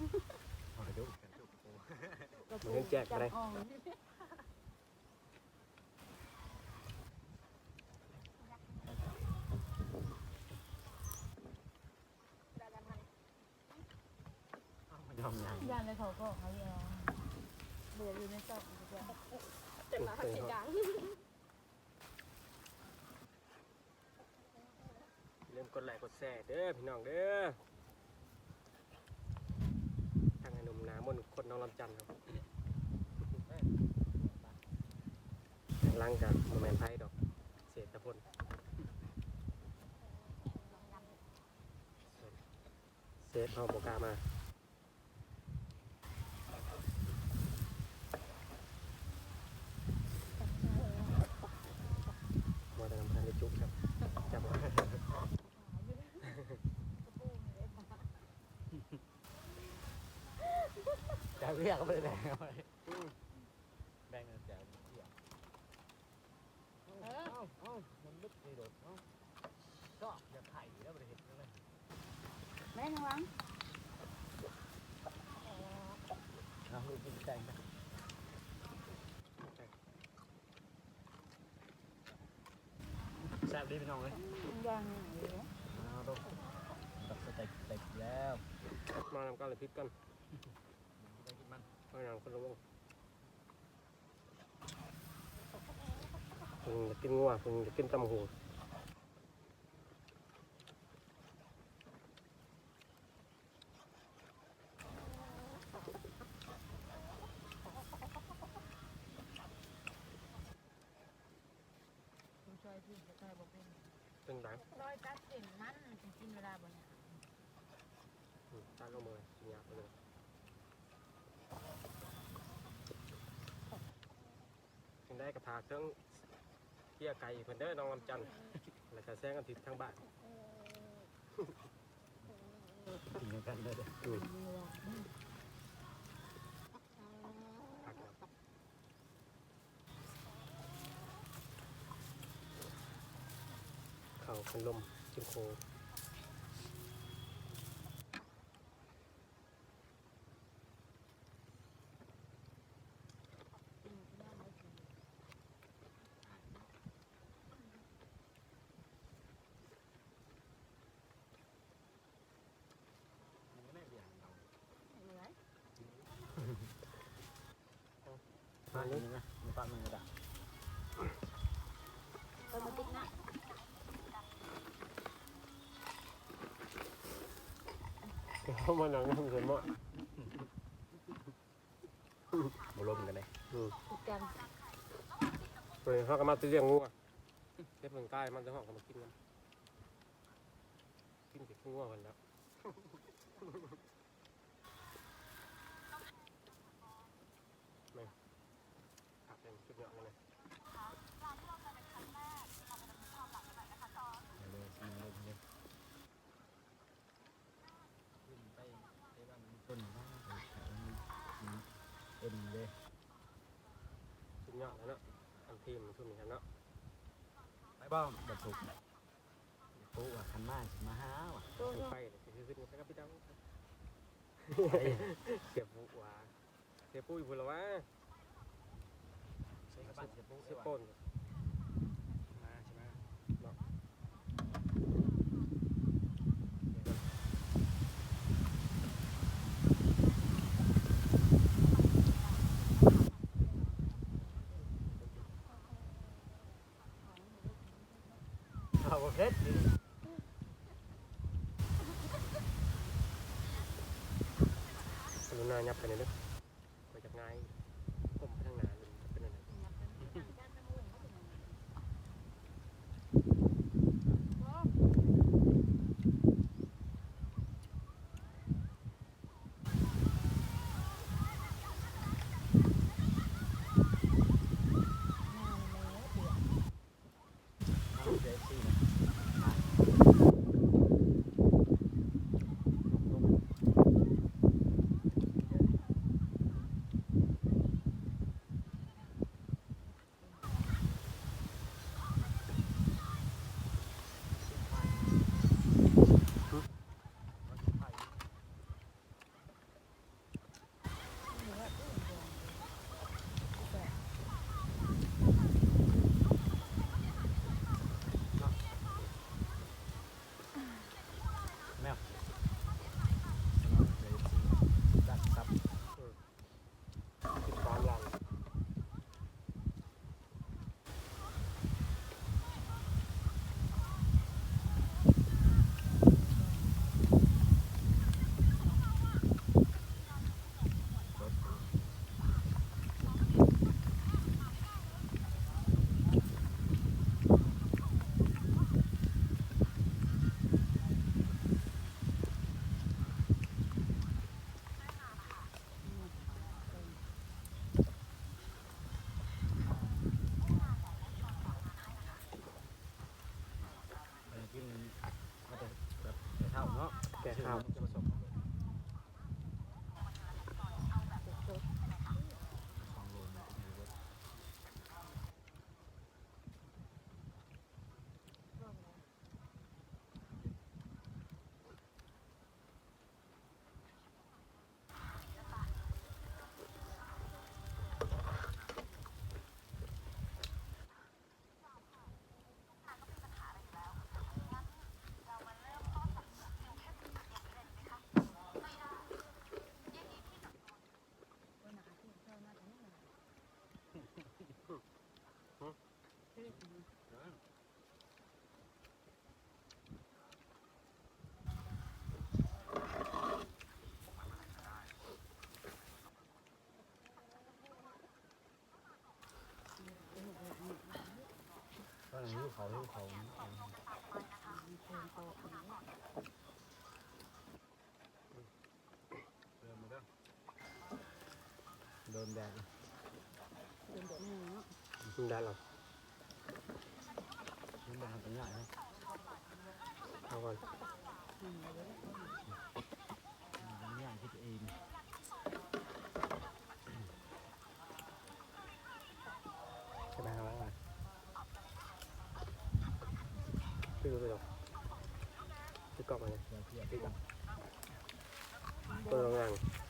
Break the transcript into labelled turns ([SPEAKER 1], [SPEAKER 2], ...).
[SPEAKER 1] มันแจกอะไร
[SPEAKER 2] ย่านเลยเขาก็เขาเบื่ออยู่ในซอกเต็มร้านเสียงดัง
[SPEAKER 1] เริ่มกดไลค์กดแชร์เด้อพี่น้องเด้อทางไอ้หนุ่มหนามนคนน้องลำจันทร์ครับล้างกันโมเมนต์ไพ่ดอกเศษตะพนเศษเอาโปกามามาแต่น้ำพันธุ์จุกครับจับมา
[SPEAKER 3] จะเรียกก็ไม่ได้แบ่งเอาไว้แบ่งเงินแจกเที่ยวมันลึกในโดดก็อย่าไข่แล้วไม่ได้เห็นเลย
[SPEAKER 2] แม่ยังวัง
[SPEAKER 3] เอาลูกกินใจนะแซ่บดีพี่น้องเลย
[SPEAKER 2] ยัง
[SPEAKER 3] เอาดูตัดสเต็กแล้ว
[SPEAKER 1] มาทำกันเลยพริกกัน
[SPEAKER 3] ได้กินมัน
[SPEAKER 1] เอาอย่างคนละวงจะกินงัวจะกินตำหูเป็นไง
[SPEAKER 2] รอยตัดเส้นมันกินเวลาบ่เนี่ย
[SPEAKER 1] ตัดลงมือกินยาไปเลยยังได้กระพาเครื่องเกี่ยไก่เพิ่นเด้อน้องลำจันทร์แล้วก็แซงกันทิศทางบ้าน
[SPEAKER 3] กินกันเลย
[SPEAKER 1] เขาเป็นลมจิ้มโค
[SPEAKER 3] มาอยู่นี่นะมีปลาหมึกกระดาษ
[SPEAKER 2] เออมาติ๊กนะ
[SPEAKER 1] เขามาหนังเห็นมั้ย
[SPEAKER 3] บุลมกันเลย
[SPEAKER 2] ติดกัน
[SPEAKER 1] เฮ้ยเขาก็มาตีเลี้ยงงูเก็บเงินใกล้มันจะห้องเขามากินกันกินติดงูกันแล้วไม่ขับเป็นชุดเหยาะเลย
[SPEAKER 3] ต้นบ้างเอ็นเลย
[SPEAKER 1] ชุดเหยาะแล้วเนาะอันทีมชุดนี้ครับเนาะ
[SPEAKER 3] ไปบ้างแบบถูกปุ๊บขันมามาหาว่ะ
[SPEAKER 1] ไปเลยคือขึ้นไปกับพี่ดาวเสียบบุว่าเสียบปุ้ยพูดแล้ววะ
[SPEAKER 3] เสียบ
[SPEAKER 1] ป่น
[SPEAKER 3] มาใช่ไหม
[SPEAKER 1] เนาะ
[SPEAKER 3] เอาเพชร
[SPEAKER 1] มันน่ายับไปเลยเนาะไปจากไงก้มไปทางหน้าเลยเป็นอะไร
[SPEAKER 3] ข้าวเนาะ
[SPEAKER 1] แก่ข้าว
[SPEAKER 3] จะผสม2 โลนะอยู่เบิด ตอนนี้เขาเริ่มมาแล้วโดนแดด
[SPEAKER 1] ได้หรอ
[SPEAKER 3] โดนแดดเป็นใหญ่นะ
[SPEAKER 1] เอาก่อน
[SPEAKER 3] เป็นใหญ่ที่ตัวเอง
[SPEAKER 1] ใช่ไหมครับว่าคือไปหรอคือกรอบมาเนี่ย
[SPEAKER 3] เทียบกัน
[SPEAKER 1] ตัวลงยัง
[SPEAKER 3] เ